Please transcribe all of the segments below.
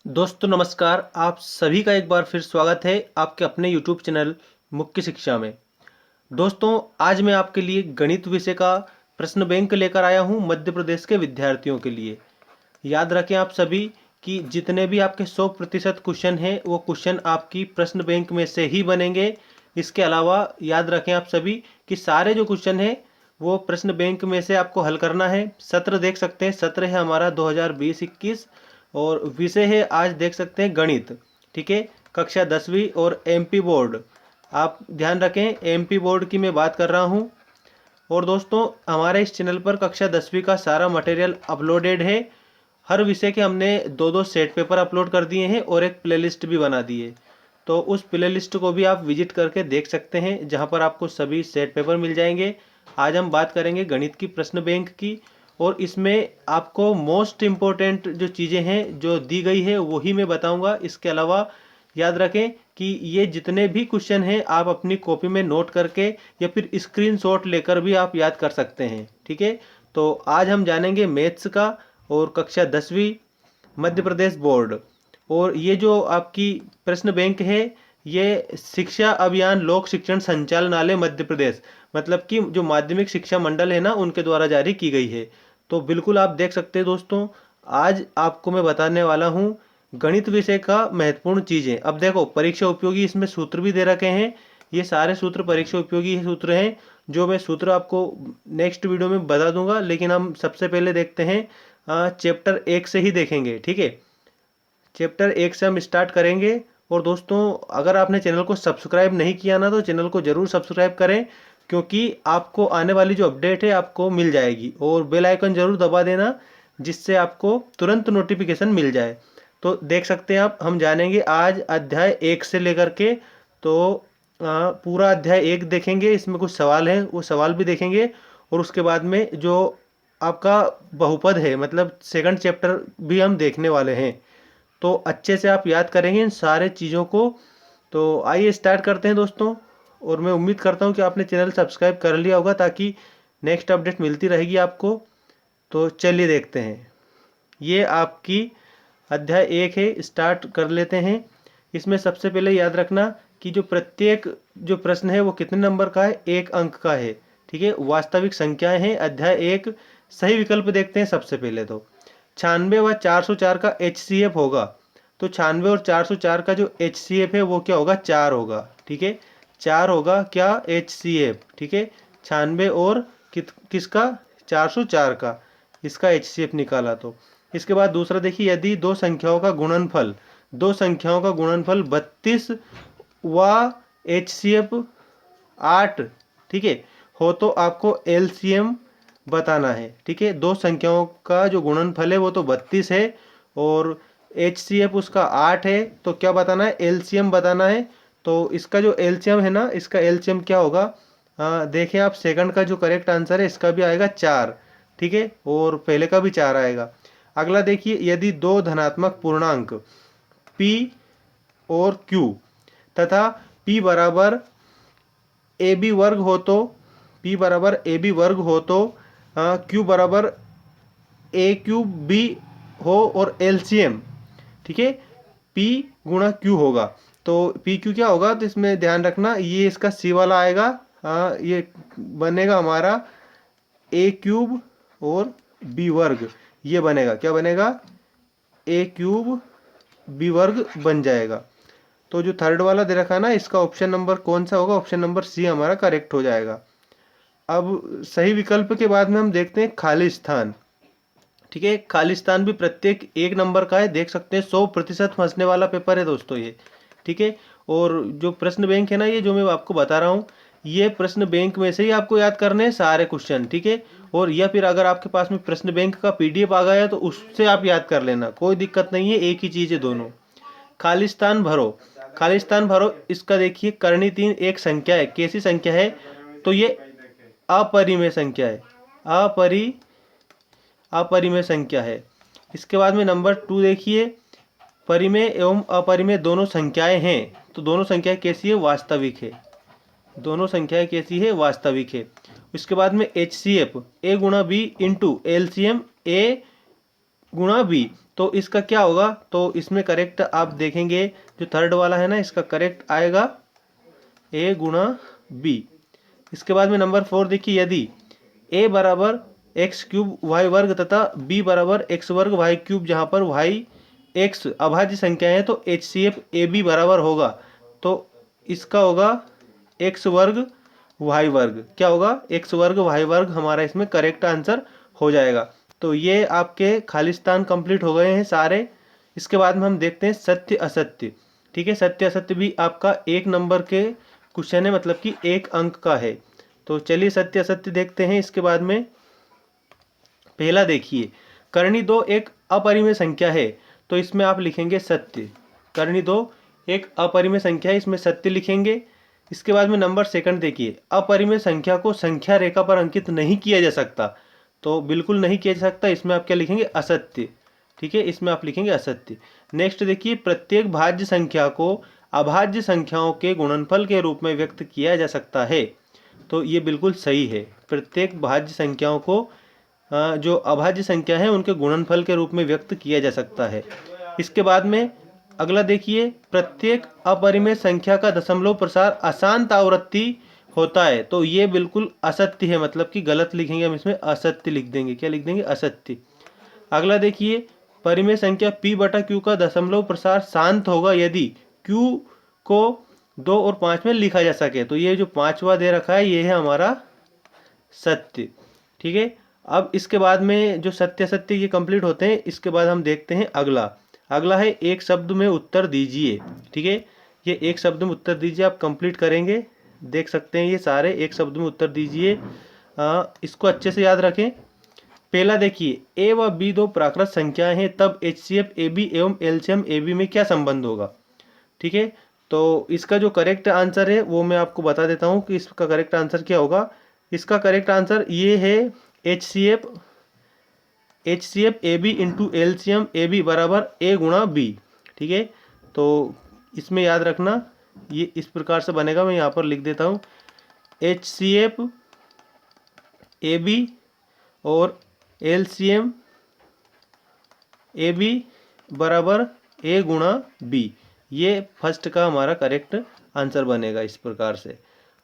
दोस्तों नमस्कार। आप सभी का एक बार फिर स्वागत है आपके अपने यूट्यूब चैनल मुख्य शिक्षा में। दोस्तों आज मैं आपके लिए गणित विषय का प्रश्न बैंक लेकर आया हूं मध्य प्रदेश के विद्यार्थियों के लिए। याद रखें आप सभी कि जितने भी आपके 100% क्वेश्चन हैं वो क्वेश्चन आपकी प्रश्न बैंक में से ही बनेंगे। इसके अलावा याद रखें आप सभी कि सारे जो क्वेश्चन हैं वो प्रश्न बैंक में से आपको हल करना है। सत्र देख सकते हैं, सत्र है हमारा 2020-21 और विषय है आज देख सकते हैं गणित। ठीक है, कक्षा 10वीं और एमपी बोर्ड। आप ध्यान रखें एमपी बोर्ड की मैं बात कर रहा हूँ। और दोस्तों हमारे इस चैनल पर कक्षा 10वीं का सारा मटेरियल अपलोडेड है। हर विषय के हमने दो दो सेट पेपर अपलोड कर दिए हैं और एक प्लेलिस्ट भी बना दी है। तो उस प्लेलिस्ट को भी आप विजिट करके देख सकते हैं जहां पर आपको सभी सेट पेपर मिल जाएंगे। आज हम बात करेंगे गणित की प्रश्न बैंक की और इसमें आपको मोस्ट इम्पोर्टेंट जो चीज़ें हैं जो दी गई है वही मैं बताऊंगा। इसके अलावा याद रखें कि ये जितने भी क्वेश्चन हैं आप अपनी कॉपी में नोट करके या फिर स्क्रीनशॉट लेकर भी आप याद कर सकते हैं। ठीक है, तो आज हम जानेंगे मैथ्स का और कक्षा 10वीं मध्य प्रदेश बोर्ड। और ये जो आपकी प्रश्न बैंक है ये शिक्षा अभियान लोक शिक्षण संचालनालय मध्य प्रदेश मतलब कि जो माध्यमिक शिक्षा मंडल है ना उनके द्वारा जारी की गई है। तो बिल्कुल आप देख सकते हैं दोस्तों, आज आपको मैं बताने वाला हूँ गणित विषय का महत्वपूर्ण चीज़ें। अब देखो परीक्षा उपयोगी इसमें सूत्र भी दे रखे हैं। ये सारे सूत्र परीक्षा उपयोगी सूत्र हैं जो मैं सूत्र आपको नेक्स्ट वीडियो में बता दूंगा। लेकिन हम सबसे पहले देखते हैं चैप्टर 1 से ही देखेंगे। ठीक है, चैप्टर 1 से हम स्टार्ट करेंगे। और दोस्तों अगर आपने चैनल को सब्सक्राइब नहीं किया ना तो चैनल को ज़रूर सब्सक्राइब करें क्योंकि आपको आने वाली जो अपडेट है आपको मिल जाएगी। और बेल आइकन ज़रूर दबा देना जिससे आपको तुरंत नोटिफिकेशन मिल जाए। तो देख सकते हैं आप, हम जानेंगे आज अध्याय 1 से लेकर के। तो पूरा अध्याय 1 देखेंगे, इसमें कुछ सवाल हैं वो सवाल भी देखेंगे। और उसके बाद में जो आपका बहुपद है मतलब सेकंड चैप्टर भी हम देखने वाले हैं। तो अच्छे से आप याद करेंगे इन सारे चीज़ों को। तो आइए स्टार्ट करते हैं दोस्तों। और मैं उम्मीद करता हूँ कि आपने चैनल सब्सक्राइब कर लिया होगा ताकि नेक्स्ट अपडेट मिलती रहेगी आपको। तो चलिए देखते हैं, ये आपकी अध्याय 1 है, स्टार्ट कर लेते हैं। इसमें सबसे पहले याद रखना कि जो प्रत्येक जो प्रश्न है वो कितने नंबर का है, 1 अंक का है। ठीक है, वास्तविक संख्याएं हैं अध्याय 1। सही विकल्प देखते हैं सबसे पहले। तो 96 व 404 का HCF होगा। तो 96 और 404 का जो HCF है वो क्या होगा, 4 होगा। ठीक है, 4 होगा क्या, HCF। ठीक है, 96 और किसका, 404 का, इसका HCF निकाला। तो इसके बाद दूसरा देखिए, यदि दो संख्याओं का गुणनफल 32 व HCF 8, ठीक है, हो तो आपको LCM बताना है। ठीक है, दो संख्याओं का जो गुणनफल है वो तो 32 है और HCF उसका 8 है। तो क्या बताना है, LCM बताना है। तो इसका जो LCM है ना, इसका LCM क्या होगा, देखें आप, सेकंड का जो करेक्ट आंसर है इसका भी आएगा 4। ठीक है, और पहले का भी 4 आएगा। अगला देखिए, यदि दो धनात्मक पूर्णांक P और Q तथा P बराबर AB वर्ग हो तो Q बराबर A3B हो और LCM, ठीक है, P गुणा Q होगा। तो PQ क्या होगा, तो इसमें ध्यान रखना ये इसका C वाला आएगा। ये बनेगा हमारा A³ और B वर्ग। ये बनेगा, क्या बनेगा, A³ B वर्ग बन जाएगा। तो जो थर्ड वाला दे रखा है ना, इसका ऑप्शन नंबर कौन सा होगा, ऑप्शन नंबर C हमारा करेक्ट हो जाएगा। अब सही विकल्प के बाद में हम देखते हैं खाली स्थान। ठीक है, खाली स्थान भी प्रत्येक 1 नंबर का है, देख सकते हैं 100% फंसने वाला पेपर है दोस्तों ये। ठीक है, और जो प्रश्न बैंक है ना, ये जो मैं आपको बता रहा हूँ ये प्रश्न बैंक में से ही आपको याद करने हैं सारे क्वेश्चन। ठीक है, और या फिर अगर आपके पास में प्रश्न बैंक का PDF आ गया है तो उससे आप याद कर लेना, कोई दिक्कत नहीं है, एक ही चीज़ है दोनों। खालिस्तान भरो, खालिस्तान भरो, इसका देखिए करनी 3 एक संख्या है, कैसी संख्या है, तो ये अपरिमेय संख्या है, अपरिमेय संख्या है। इसके बाद में नंबर 2 देखिए, परिमेय एवं अपरिमेय दोनों संख्याएं हैं। तो दोनों संख्याएं कैसी है, वास्तविक है, दोनों संख्याएं कैसी है, वास्तविक है। इसके बाद में HCF A गुणा B इंटू LCM A गुणा बी, तो इसका क्या होगा, तो इसमें करेक्ट आप देखेंगे जो थर्ड वाला है ना, इसका करेक्ट आएगा ए गुणा बी। इसके बाद में नंबर 4 देखिए, यदि ए बराबर एक्स क्यूब वाई वर्ग तथा बी बराबर एक्स वर्ग वाई क्यूब, जहाँ पर वाई एक्स अभाज्य संख्या है, तो H C F A B बराबर होगा, तो इसका होगा एक्स वर्ग वाई वर्ग, क्या होगा, एक्स वर्ग वाई वर्ग हमारा इसमें करेक्ट आंसर हो जाएगा। तो ये आपके खालिस्तान कंप्लीट हो गए हैं सारे। इसके बाद में हम देखते हैं सत्य असत्य। ठीक है, सत्य असत्य भी आपका 1 नंबर के क्वेश्चन है, मतलब कि 1 अंक का है। तो चलिए सत्य असत्य देखते हैं। इसके बाद में पहला देखिए, करनी दो एक अपरिमेय संख्या है, तो इसमें आप लिखेंगे सत्य। करनी दो एक अपरिमेय संख्या है, इसमें सत्य लिखेंगे। इसके बाद में नंबर सेकंड देखिए, अपरिमेय संख्या को संख्या रेखा पर अंकित नहीं किया जा सकता, तो बिल्कुल नहीं किया जा सकता, इसमें आप क्या लिखेंगे, असत्य। ठीक है, इसमें आप लिखेंगे असत्य। नेक्स्ट देखिए, प्रत्येक भाज्य संख्या को अभाज्य संख्याओं के गुणनफल के रूप में व्यक्त किया जा सकता है, तो ये बिल्कुल सही है। प्रत्येक भाज्य संख्याओं को जो अभाज्य संख्या है उनके गुणनफल के रूप में व्यक्त किया जा सकता है। इसके बाद में अगला देखिए, प्रत्येक अपरिमेय संख्या का दशमलव प्रसार अशांत आवृत्ति होता है, तो ये बिल्कुल असत्य है, मतलब कि गलत लिखेंगे हम, इसमें असत्य लिख देंगे। क्या लिख देंगे, असत्य। अगला देखिए, परिमेय संख्या p बटा q का दशमलव प्रसार शांत होगा यदि q को 2 और 5 में लिखा जा सके, तो ये जो 5वां दे रखा है ये है हमारा सत्य। ठीक है, अब इसके बाद में जो सत्य सत्य ये कंप्लीट होते हैं। इसके बाद हम देखते हैं अगला। अगला है एक शब्द में उत्तर दीजिए। ठीक है, ये एक शब्द में उत्तर दीजिए आप कंप्लीट करेंगे, देख सकते हैं ये सारे एक शब्द में उत्तर दीजिए। इसको अच्छे से याद रखें। पहला देखिए, ए व बी दो प्राकृत संख्याएं हैं, तब H C F A B एवं एलसीएम ए बी में क्या संबंध होगा। ठीक है, तो इसका जो करेक्ट आंसर है वो मैं आपको बता देता हूँ कि इसका करेक्ट आंसर क्या होगा। इसका करेक्ट आंसर ये है H C F A B into L C M A B बराबर ए गुणा बी। ठीक है, तो इसमें याद रखना ये इस प्रकार से बनेगा, मैं यहाँ पर लिख देता हूँ, H C F A B और L C M A B बराबर ए गुणा बी। ये फर्स्ट का हमारा करेक्ट आंसर बनेगा इस प्रकार से।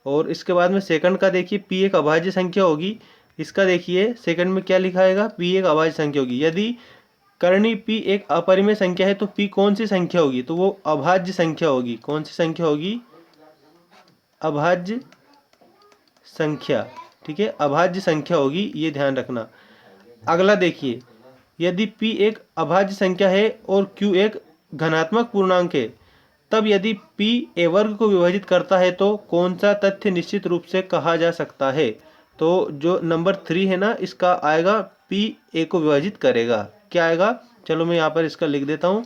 और इसके बाद में सेकंड का देखिए, पी एक अभाज्य संख्या होगी। इसका देखिए सेकंड में क्या लिखा आएगा, पी एक अभाज्य संख्या होगी। यदि करनी पी एक अपरिमेय संख्या है तो पी कौन सी संख्या होगी, तो वो अभाज्य संख्या होगी। कौन सी संख्या होगी, अभाज्य संख्या। ठीक है, अभाज्य संख्या होगी, ये ध्यान रखना। अगला देखिए, यदि p एक अभाज्य संख्या है और q एक धनात्मक पूर्णांक है, तब यदि p a वर्ग को विभाजित करता है तो कौन सा तथ्य निश्चित रूप से कहा जा सकता है। तो जो नंबर 3 है ना, इसका आएगा p a को विभाजित करेगा। क्या आएगा, चलो मैं यहाँ पर इसका लिख देता हूँ।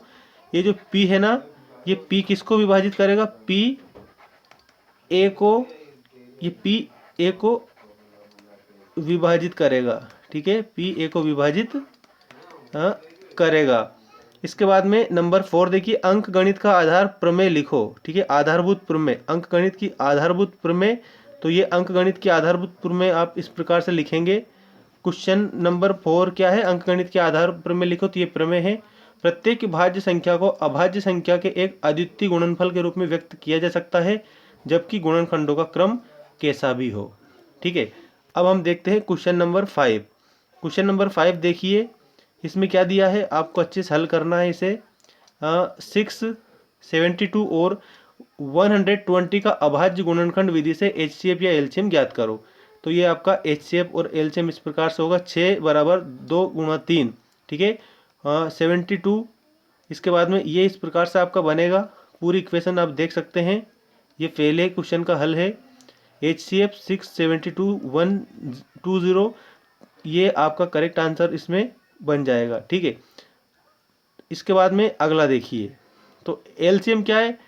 ये जो p है ना, ये p किसको विभाजित करेगा, p a को, ये p a को विभाजित करेगा। ठीक है, p a को विभाजित करेगा। इसके बाद में नंबर 4 देखिए, अंक गणित का आधार प्रमेय लिखो। ठीक है, आधारभूत प्रमेय, अंक गणित की आधारभूत प्रमेय। तो ये अंक गणित की आधारभूत प्रमेय आप इस प्रकार से लिखेंगे। क्वेश्चन नंबर 4 क्या है, अंक गणित के आधार प्रमेय लिखो, तो ये प्रमेय है, प्रत्येक भाज्य संख्या को अभाज्य संख्या के एक अद्वितीय गुणनफल के रूप में व्यक्त किया जा सकता है, जबकि गुणनखंडों का क्रम कैसा भी हो। ठीक है, अब हम देखते हैं क्वेश्चन नंबर 5। क्वेश्चन नंबर 5 देखिए, इसमें क्या दिया है, आपको अच्छे से हल करना है इसे। 672 और 120 का अभाज्य गुणनखंड विधि से एचसीएफ या एलसीएम ज्ञात करो। तो ये आपका एचसीएफ और एलसीएम इस प्रकार से होगा, 6 बराबर 2 गुणा 3। ठीक है, 72। इसके बाद में ये इस प्रकार से आपका बनेगा, पूरी इक्वेशन आप देख सकते हैं, ये पहले क्वेश्चन का हल है। एचसीएफ 672 120, ये आपका करेक्ट आंसर इसमें बन जाएगा। ठीक है, इसके बाद में अगला देखिए, तो एलसीएम क्या है,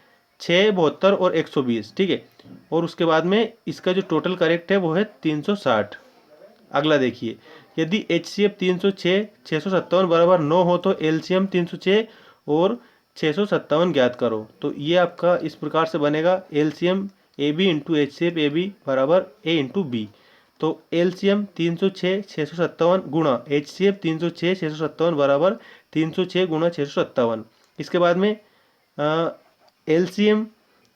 6, 72 और 120। ठीक है, और उसके बाद में इसका जो टोटल करेक्ट है वो है 360। अगला देखिए, यदि एचसीएफ 306 657 बराबर 9 हो तो एलसीएम 306 और 657 ज्ञात करो। तो ये आपका इस प्रकार से बनेगा, LCM A B into HCF A B बराबर ए इंटू बी। तो एलसीएम 306 657 गुणा एचसीएफ 306 657 बराबर 306 गुणा 657। इसके बाद में एलसीएम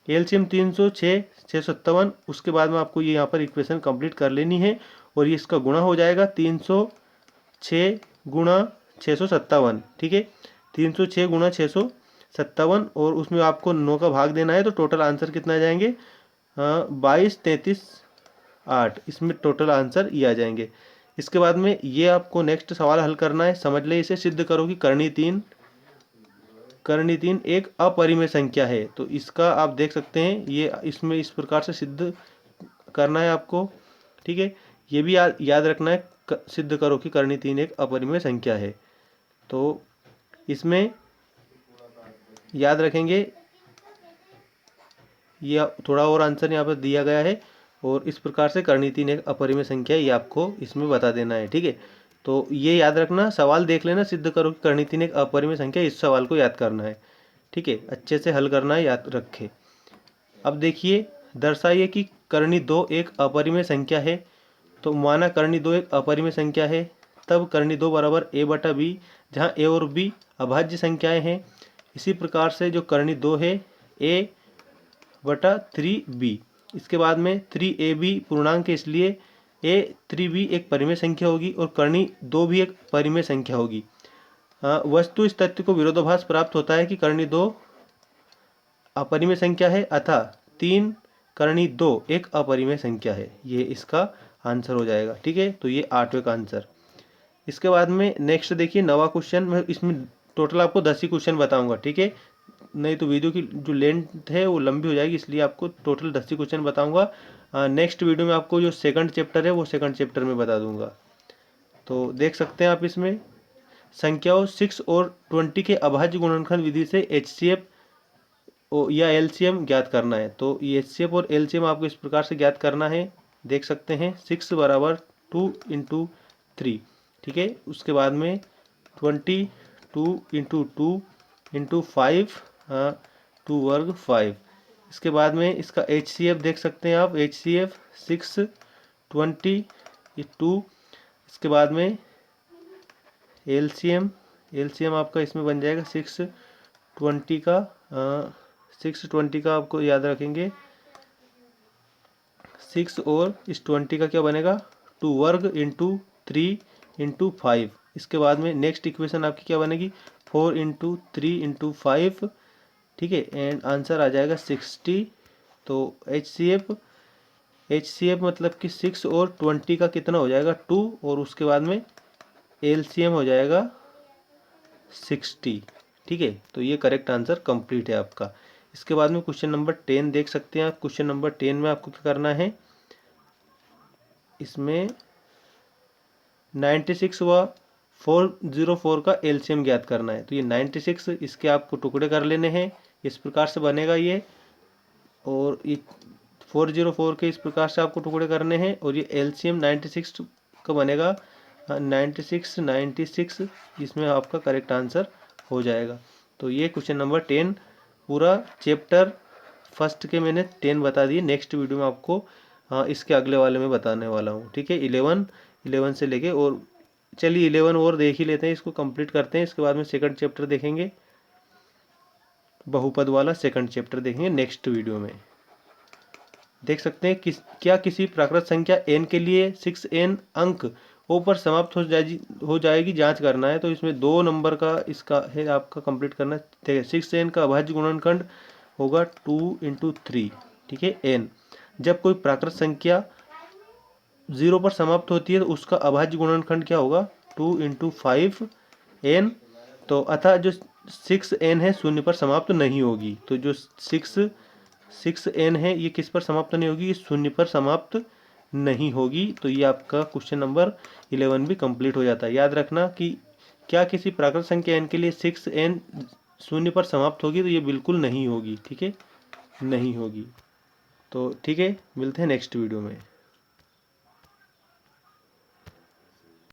306 657, उसके बाद में आपको ये यहाँ पर इक्वेशन कंप्लीट कर लेनी है और ये इसका गुणा हो जाएगा 306 गुणा 657। ठीक है, 306 गुणा 657 और उसमें आपको 9 का भाग देना है, तो टोटल आंसर कितना आ जाएंगे 22 33 8, इसमें टोटल आंसर ये आ जाएंगे। इसके बाद में ये आपको नेक्स्ट सवाल हल करना है। समझ ले, इसे सिद्ध करो कि कर्ण 3 एक अपरिमेय संख्या है। तो इसका आप देख सकते हैं, ये इसमें इस प्रकार से सिद्ध करना है आपको। ठीक है, ये भी याद रखना है, सिद्ध करो कि कर्ण 3 एक अपरिमेय संख्या है। तो इसमें याद रखेंगे, ये थोड़ा और आंसर यहाँ पर दिया गया है और इस प्रकार से कर्ण 3 एक अपरिमेय संख्या है, ये आपको इसमें बता देना है। ठीक है, तो ये याद रखना, सवाल देख लेना, सिद्ध करो कि कर्ण 3 एक अपरिमेय संख्या, इस सवाल को याद करना है। ठीक है, अच्छे से हल करना है, याद रखें। अब देखिए, दर्शाइए कि कर्ण 2 एक अपरिमेय संख्या है। तो माना कर्ण 2 एक अपरिमेय संख्या है, तब कर्ण 2 बराबर a बटा b, जहाँ a और b अभाज्य संख्याएं हैं। इसी प्रकार से जो कर्ण 2 है a बटा 3b। इसके बाद में 3ab पूर्णांक है, इसलिए a 3b एक परिमेय संख्या होगी और कर्ण 2 भी एक परिमेय संख्या होगी। वस्तु इस तथ्य को विरोधाभास प्राप्त होता है कि कर्ण 2 अपरिमेय संख्या है, अतः 3 कर्ण 2 एक अपरिमेय संख्या है। ये इसका आंसर हो जाएगा। ठीक है, तो ये 8वें का आंसर। इसके बाद में नेक्स्ट देखिए 9वां क्वेश्चन। मैं इसमें टोटल आपको 10 ही क्वेश्चन बताऊंगा। ठीक है, नहीं तो वीडियो की जो लेंथ है वो लंबी हो जाएगी, इसलिए आपको टोटल 10 ही क्वेश्चन बताऊंगा। नेक्स्ट वीडियो में आपको जो सेकंड चैप्टर है वो सेकंड चैप्टर में बता दूंगा। तो देख सकते हैं आप, इसमें संख्याओं 6 और 20 के अभाज्य गुणनखंड विधि से एचसीएफ या एलसीएम ज्ञात करना है। तो ये एचसीएफ और एलसीएम आपको इस प्रकार से ज्ञात करना है। देख सकते हैं 6 बराबर 2 इंटू 3। ठीक है, उसके बाद में 22 इंटू 2 इंटू 5, 2 वर्ग 5। इसके बाद में इसका एचसीएफ देख सकते हैं आप, एचसीएफ 6 20 2। इसके बाद में एलसीएम आपका इसमें बन जाएगा 620 का 620 का आपको याद रखेंगे 6 और इस 20 का क्या बनेगा 2 वर्ग इंटू 3 इंटू 5। इसके बाद में नेक्स्ट इक्वेशन आपकी क्या बनेगी 4 इंटू 3 इंटू 5। ठीक है, एंड आंसर आ जाएगा 60। तो एचसीएफ मतलब कि 6 और 20 का कितना हो जाएगा 2, और उसके बाद में एलसीएम हो जाएगा 60। ठीक है, तो ये करेक्ट आंसर कंप्लीट है आपका। इसके बाद में क्वेश्चन नंबर 10 देख सकते हैं आप। क्वेश्चन नंबर 10 में आपको क्या करना है, इसमें 96 व 404 का एलसीएम ज्ञात करना है। तो ये 96 इसके आपको टुकड़े कर लेने हैं, इस प्रकार से बनेगा ये, और ये 404 के इस प्रकार से आपको टुकड़े करने हैं, और ये एलसीएम 96 का बनेगा 96 इसमें आपका करेक्ट आंसर हो जाएगा। तो ये क्वेश्चन नंबर 10 पूरा चैप्टर फर्स्ट के मैंने 10 बता दिए। नेक्स्ट वीडियो में आपको इसके अगले वाले में बताने वाला हूँ। ठीक है, 11 से लेके, और चलिए 11 और देख ही लेते हैं, इसको कंप्लीट करते हैं। इसके बाद में सेकंड चैप्टर देखेंगे, बहुपद वाला सेकंड चैप्टर देखेंगे नेक्स्ट वीडियो में। देख सकते हैं क्या किसी प्राकृत संख्या n के लिए 6n अंक o पर समाप्त हो जाएगी, जांच करना है। तो इसमें 2 नंबर का इसका है आपका कंप्लीट करना है। 6n का अभाज्य गुणनखंड होगा 2 इंटू 3। ठीक है, n जब कोई प्राकृत संख्या 0 पर समाप्त होती है तो उसका अभाज्य गुणनखंड क्या होगा 2 इंटू 5n। तो अतः जो 6n है 0 पर समाप्त नहीं होगी। तो जो 6n है ये किस पर समाप्त नहीं होगी, ये 0 पर समाप्त नहीं होगी। तो ये आपका क्वेश्चन नंबर 11 भी कंप्लीट हो जाता है। याद रखना कि क्या किसी प्राकृत संख्या n के लिए 6n 0 पर समाप्त होगी, तो ये बिल्कुल नहीं होगी। ठीक है, नहीं होगी। तो ठीक है, मिलते हैं नेक्स्ट वीडियो में।